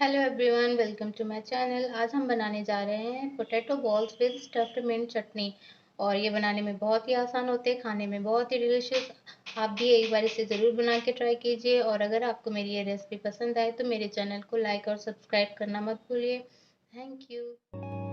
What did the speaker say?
Hello everyone, welcome to my channel. आज हम बनाने जा रहे हैं potato balls with stuffed mint chutney. और ये बनाने में बहुत ही आसान होते हैं, खाने में बहुत ही डिलीशियस। आप भी एक बार इसे ज़रूर बना के ट्राई कीजिए। और अगर आपको मेरी ये रेसिपी पसंद आए तो मेरे चैनल को लाइक और सब्सक्राइब करना मत भूलिए। Thank you.